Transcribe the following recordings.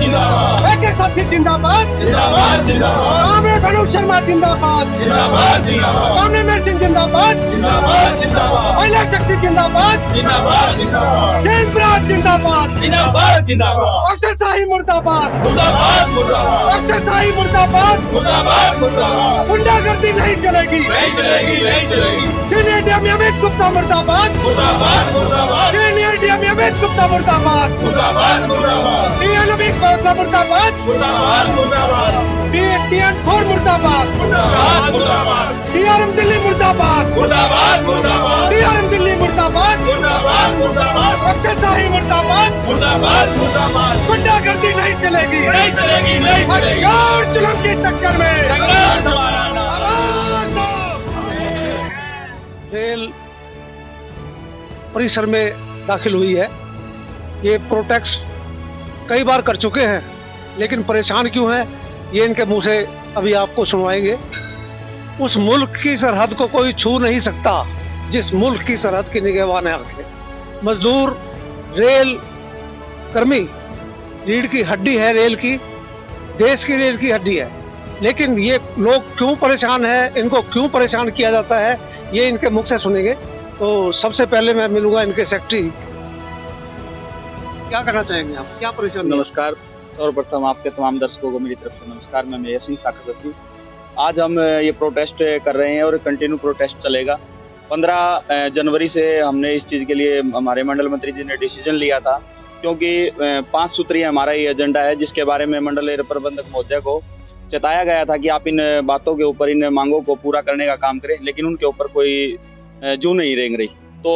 जिंदाबाद, एक एक साथी जिंदाबाद, जिंदाबाद, जिंदाबाद, कामरेड अनुप शर्मा जिंदाबाद, जिंदाबाद, जिंदाबाद, कामरेड सिंह जिंदाबाद, जिंदाबाद, जिंदाबाद, महिला शक्ति जिंदाबाद, जिंदाबाद, जिंदाबाद, जैन ब्राज जिंदाबाद, जिंदाबाद, जिंदाबाद, अफसरशाही मुर्दाबाद, मुर्दाबाद, मुर्दाबाद, अफसरशाही मुर्दाबाद, मुर्दाबाद, मुर्दाबाद, गुंडागर्दी नहीं चलेगी, नहीं चलेगी, नहीं चलेगी, सीनियर डीएम अमित गुप्ता मुर्दाबाद, मुर्दाबाद, मुर्दाबाद, सीनियर डीएम अमित गुप्ता मुर्दाबाद, मुर्दाबाद, मुर्दाबाद, डीएम अमित गुप्ता मुर्दाबाद, मुर्दाबाद, मुर्दाबाद, DN4 मुर्दाबाद, मुर्दाबाद, मुर्दाबाद, DRM दिल्ली मुर्दाबाद, मुर्दाबाद, मुर्दाबाद, DRM दिल्ली मुर्दाबाद, मुर्दाबाद, मुर्दाबाद, अफसरशाही मुर्दाबाद, मुर्दाबाद, मुर्दाबाद, गुंडागर्दी नहीं चलेगी, नहीं चलेगी, नहीं चलेगी, और जुल्म की टक्कर में संघर्ष हमारा नाम। रेल परिसर में दाखिल हुई है। ये प्रोटेस्ट कई बार कर चुके हैं, लेकिन परेशान क्यों हैं ये इनके मुंह से अभी आपको सुनवाएंगे। उस मुल्क की सरहद को कोई छू नहीं सकता जिस मुल्क की सरहद की निगहबान रखे। मजदूर, रेल कर्मी रीढ़ की हड्डी है, रेल की, देश की रेल की हड्डी है। लेकिन ये लोग क्यों परेशान है, इनको क्यों परेशान किया जाता है, ये इनके मुख से सुनेंगे। तो सबसे पहले मैं मिलूंगा इनके सेक्रेटरी। क्या कहना चाहेंगे आप, क्या परेशान? नमस्कार, सर्वप्रथम आपके तमाम दर्शकों को मेरी तरफ से नमस्कार। मैं यशवी साकर सचिव। आज हम ये प्रोटेस्ट कर रहे हैं और कंटिन्यू प्रोटेस्ट चलेगा। 15 जनवरी से हमने इस चीज़ के लिए हमारे मंडल मंत्री जी ने डिसीजन लिया था, क्योंकि 5 सूत्रीय हमारा ये एजेंडा है, जिसके बारे में मंडल रेल प्रबंधक महोदय को चेताया गया था कि आप इन बातों के ऊपर, इन मांगों को पूरा करने का काम करें, लेकिन उनके ऊपर कोई जू नहीं रेंग रही। तो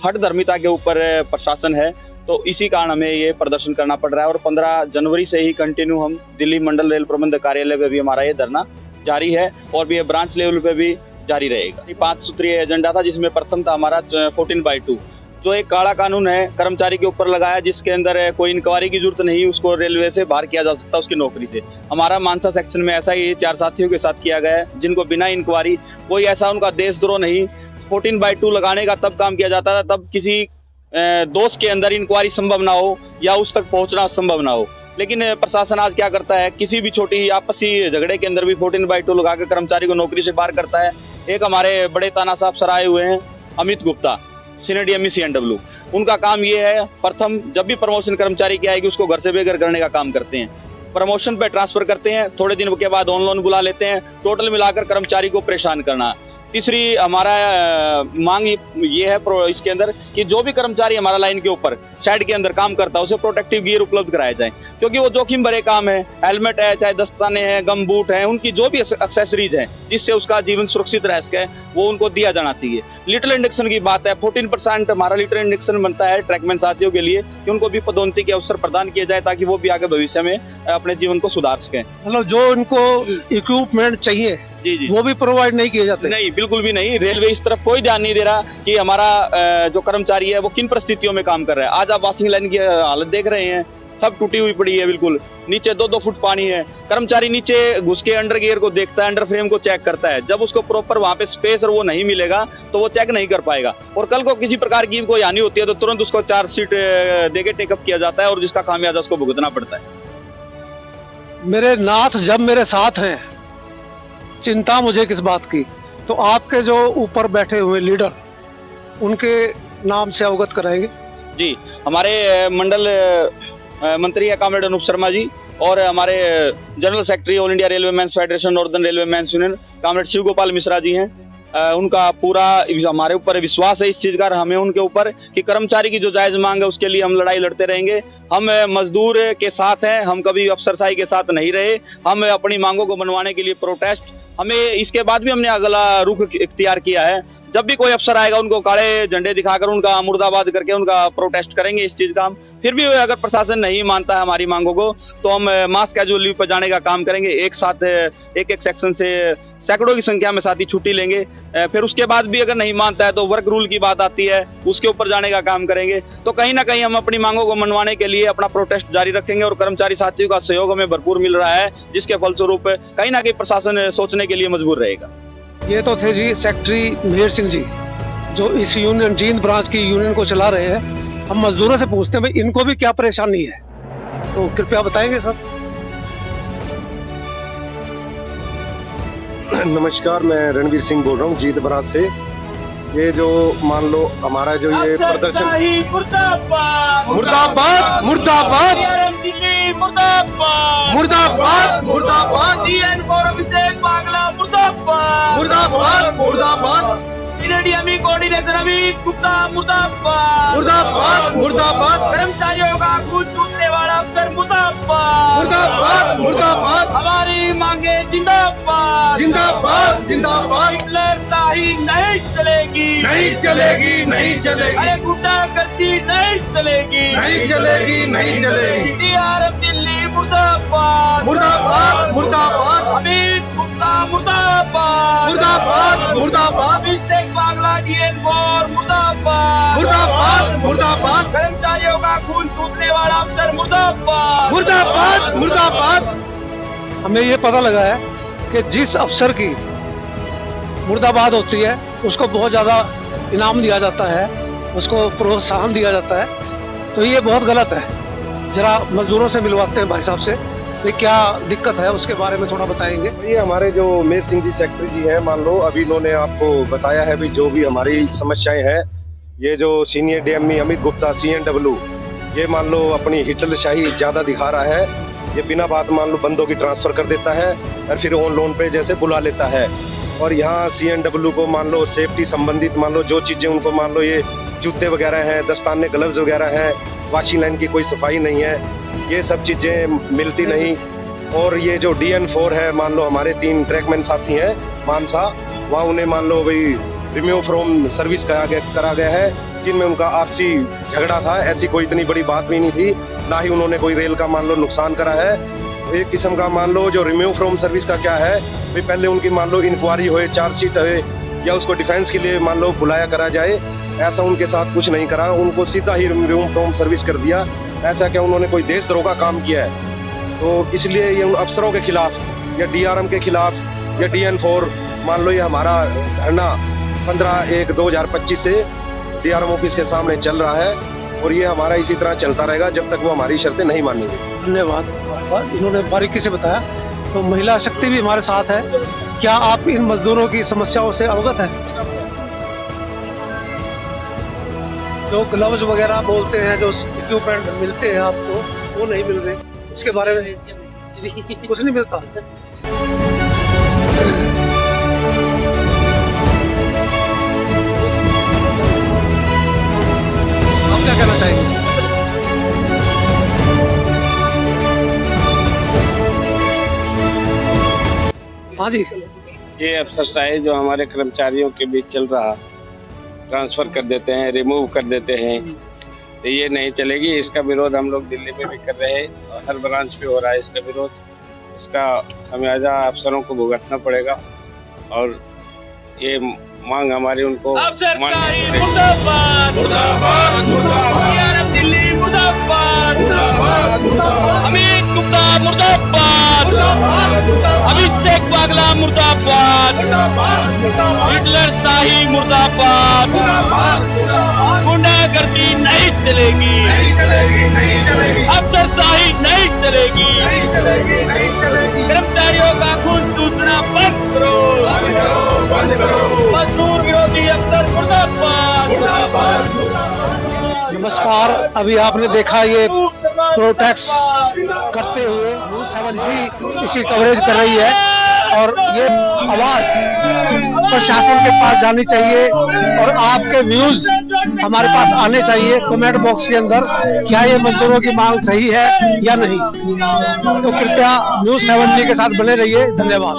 हठ धर्मिता के ऊपर प्रशासन है, तो इसी कारण हमें ये प्रदर्शन करना पड़ रहा है। और 15 जनवरी से ही कंटिन्यू हम दिल्ली मंडल रेल प्रबंधक कार्यालय पे भी हमारा ये धरना जारी है और भी ब्रांच लेवल पे भी जारी रहेगा। 5 सूत्रीय एजेंडा था, जिसमें प्रथम था हमारा 14/2, जो एक काला कानून है कर्मचारी के ऊपर लगाया, जिसके अंदर कोई इंक्वायरी की जरूरत नहीं, उसको रेलवे से बाहर किया जा सकता उसकी नौकरी से। हमारा मानसा सेक्शन में ऐसा ही 4 साथियों के साथ किया गया है, जिनको बिना इंक्वायरी, कोई ऐसा उनका देशद्रोह नहीं। 14/2 लगाने का तब काम किया जाता था तब किसी दोस्त के अंदर इंक्वायरी संभव ना हो या उस तक पहुंचना संभव ना हो। लेकिन प्रशासन आज क्या करता है, किसी भी छोटी आपसी झगड़े के अंदर भी 14/2 लगा के कर्मचारी को नौकरी से बाहर करता है। एक हमारे बड़े तानाशाह अफसर आए हुए हैं, Amit Gupta, senior DM CNW। उनका काम ये है, प्रथम जब भी प्रमोशन कर्मचारी की आएगी उसको घर से बेघर करने का काम करते हैं, प्रमोशन पे ट्रांसफर करते हैं, थोड़े दिन के बाद ऑन लोन बुला लेते हैं, टोटल मिलाकर कर्मचारी को परेशान करना। तीसरी हमारा मांग ये है इसके अंदर कि जो भी कर्मचारी हमारा लाइन के ऊपर साइड के अंदर काम करता है उसे प्रोटेक्टिव गियर उपलब्ध कराए जाए, क्योंकि वो जोखिम भरे काम है। हेलमेट है, चाहे दस्ताने हैं, गम बूट है, उनकी जो भी एक्सेसरीज है जिससे उसका जीवन सुरक्षित रह सके, वो उनको दिया जाना चाहिए। लिटिल इंडक्शन की बात है, 14% हमारा लिटिल इंडक्शन बनता है ट्रैकमैन साथियों के लिए, कि उनको भी पदोन्नति के अवसर प्रदान किए जाए ताकि वो भी आगे भविष्य में अपने जीवन को सुधार सकें। मतलब जो उनको इक्विपमेंट चाहिए जी, वो भी प्रोवाइड नहीं किए जाते? नहीं, बिल्कुल भी नहीं। रेलवे इस तरफ कोई ध्यान नहीं दे रहा कि हमारा जो कर्मचारी है वो किन परिस्थितियों में काम कर रहा है। आज आप वॉशिंग लाइन की हालत देख रहे हैं, सब टूटी हुई पड़ी है, बिल्कुल नीचे 2-2 फुट पानी है। कर्मचारी नीचे घुस के अंडर गियर को देखता है, अंडर फ्रेम को चेक करता है, जब उसको प्रॉपर वहाँ पे स्पेस और वो नहीं मिलेगा तो वो चेक नहीं कर पाएगा। और कल को किसी प्रकार की कोई हानि होती है तो तुरंत उसको 4 सीट देके टेकअप किया जाता है और जिसका खामियाजा उसको भुगतना पड़ता है। मेरे नाथ जब मेरे साथ हैं, चिंता मुझे किस बात की। तो आपके जो ऊपर बैठे हुए लीडर, उनके नाम से अवगत कराएंगे? जी, हमारे मंडल मंत्री है कामरेड अनुप शर्मा जी, और हमारे general secretary all India railway men's federation northern railway men's union comrade Shiv Gopal Mishra ji हैं। उनका पूरा हमारे ऊपर विश्वास है इस चीज का, हमें उनके ऊपर कि कर्मचारी की जो जायज मांग है उसके लिए हम लड़ाई लड़ते रहेंगे। हम मजदूर के साथ हैं, हम कभी अफसरशाही के साथ नहीं रहे। हम अपनी मांगों को मनवाने के लिए प्रोटेस्ट, हमें इसके बाद भी हमने अगला रुख इख्तियार किया है। जब भी कोई अफसर आएगा उनको काले झंडे दिखाकर उनका मुर्दाबाद करके उनका प्रोटेस्ट करेंगे इस चीज का हम। फिर भी अगर प्रशासन नहीं मानता है हमारी मांगों को तो हम मास कैजुअल लीव पर जाने का काम करेंगे। एक साथ एक सेक्शन से सैकड़ों की संख्या में साथी छुट्टी लेंगे। फिर उसके बाद भी अगर नहीं मानता है तो वर्क रूल की बात आती है, उसके ऊपर जाने का काम करेंगे। तो कहीं ना कहीं हम अपनी मांगों को मनवाने के लिए अपना प्रोटेस्ट जारी रखेंगे और कर्मचारी साथियों का सहयोग हमें भरपूर मिल रहा है, जिसके फलस्वरूप कहीं ना कहीं प्रशासन सोचने के लिए मजबूर रहेगा। ये तो थे जी सेक्रेटरी मेहर सिंह जी, जो इस यूनियन जींद ब्रांच की यूनियन को चला रहे हैं। हम मजदूरों से पूछते हैं भाई इनको भी क्या परेशानी है। तो कृपया बताएंगे सर। नमस्कार, मैं रणवीर सिंह बोल रहा हूँ जीत बरात से। ये जो मान लो हमारा जो ये प्रदर्शन, मुर्दाबाद मुर्दाबाद मुर्दाबाद मुर्दाबाद मुर्दाबाद मुर्दाबाद DN for अभिषेक बागला मुर्दाबाद मुर्दाबाद मुर्दाबाद इरेडियमी कोऑर्डिनेटर अमित गुप्ता मुर्दाबाद मुर्दाबाद मुर्दाबाद कर्मचारियों का खून चूसने वाला अफसर मुर्दाबाद मुर्दाबाद मुर्दाबाद हमारी मांगे जिंदाबाद जिंदाबाद जिंदाबाद। हिटलर शाही नहीं चलेगी नहीं चलेगी नहीं चलेगी अरे गुंडागर्दी नहीं चलेगी नहीं चलेगी नहीं चलेगी। DRM दिल्ली मुर्दाबाद मुर्दाबाद मुर्दाबाद अमित गुप्ता मुर्दाबाद मुर्दाबाद मुर्दाबाद अभिषेक बागला DN for मुर्दाबाद मुर्दाबाद मुर्दाबाद कर्मचारियों का खून चूसने वाला अफसर मुर्दाबाद मुर्दाबाद मुर्दाबाद। हमें ये पता लगा है कि जिस अफसर की मुर्दाबाद होती है उसको बहुत ज़्यादा इनाम दिया जाता है, उसको प्रोत्साहन दिया जाता है, तो ये बहुत गलत है। जरा मजदूरों से मिलवाते हैं भाई साहब से, ये क्या दिक्कत है उसके बारे में थोड़ा बताएंगे। ये हमारे जो मेर सिंह जी सेक्रेटरी जी हैं, मान लो अभी इन्होंने आपको बताया है भी जो भी हमारी समस्याएं हैं। ये जो senior DME Amit Gupta CNW, ये मान लो अपनी हिटलरशाही ज्यादा दिखा रहा है। ये बिना बात मान लो बंदों की ट्रांसफर कर देता है और फिर ऑन लोन पे जैसे बुला लेता है। और यहाँ CNW को मान लो सेफ्टी संबंधित मान लो जो चीजें उनको मान लो ये जूते वगैरह हैं, दस्ताने ग्लव्स वगैरह हैं, वॉशिंग लाइन की कोई सफाई नहीं है, ये सब चीजें मिलती नहीं। और ये जो DN4 है, मान लो हमारे 3 ट्रैकमैन साथी हैं मानसा, वहाँ उन्हें मान लो भाई रिम्यू फ्रॉम सर्विस करा गया है, जिनमें उनका आपसी झगड़ा था। ऐसी कोई इतनी बड़ी बात भी नहीं थी, ना ही उन्होंने कोई रेल का मान लो नुकसान करा है। एक किस्म का मान लो जो रिम्यू फ्रॉम सर्विस का क्या है, भाई पहले उनकी मान लो इंक्वायरी होए, चार्जशीट होए, या उसको डिफेंस के लिए मान लो बुलाया करा जाए। ऐसा उनके साथ कुछ नहीं करा, उनको सीधा ही रिम्यू फ्रॉम सर्विस कर दिया। ऐसा क्या उन्होंने कोई देशद्रोह का काम किया है? तो इसलिए ये उन अफसरों के खिलाफ या DRM के खिलाफ या DN4 मान लो ये हमारा धरना 15/1/2025 से DRM ऑफिस के सामने चल रहा है, और ये हमारा इसी तरह चलता रहेगा जब तक वो हमारी शर्तें नहीं मानेंगे। धन्यवाद, इन्होंने बारीकी से बताया। तो महिला शक्ति भी हमारे साथ है, क्या आप इन मजदूरों की समस्याओं से अवगत हैं? जो ग्लव्स वगैरह बोलते हैं, जो इक्विपमेंट मिलते हैं आपको, वो नहीं मिल रहे, उसके बारे में कुछ नहीं मिलता। आप क्या कहना चाहेंगे? हाँ जी, ये अफसरशाही जो हमारे कर्मचारियों के बीच चल रहा, ट्रांसफर कर देते हैं, रिमूव कर देते हैं, तो ये नहीं चलेगी। इसका विरोध हम लोग दिल्ली में भी कर रहे हैं और हर ब्रांच पे हो रहा है इसका विरोध। इसका खमियाजा अफसरों को भुगतना पड़ेगा और ये मांग हमारी उनको दिल्ली मुर्दाबाद अमित गुप्ता मुर्दाबाद अभिषेक बागला मुर्दाबाद हिटलर शाही मुर्दाबाद गुंडागर्दी नहीं चलेगी अफसर शाही नहीं चलेगी कर्मचारियों का खून चूसना बंद करो मजदूर विरोधी अफसर मुर्दाबाद। नमस्कार, अभी आपने देखा ये प्रोटेस्ट करते हुए न्यूज़ 7 जी इसकी कवरेज कर रही है, और ये आवाज प्रशासन के पास जानी चाहिए और आपके व्यूज हमारे पास आने चाहिए कमेंट बॉक्स के अंदर, क्या ये मजदूरों की मांग सही है या नहीं। तो कृपया न्यूज़ 7 जी के साथ बने रहिए। धन्यवाद।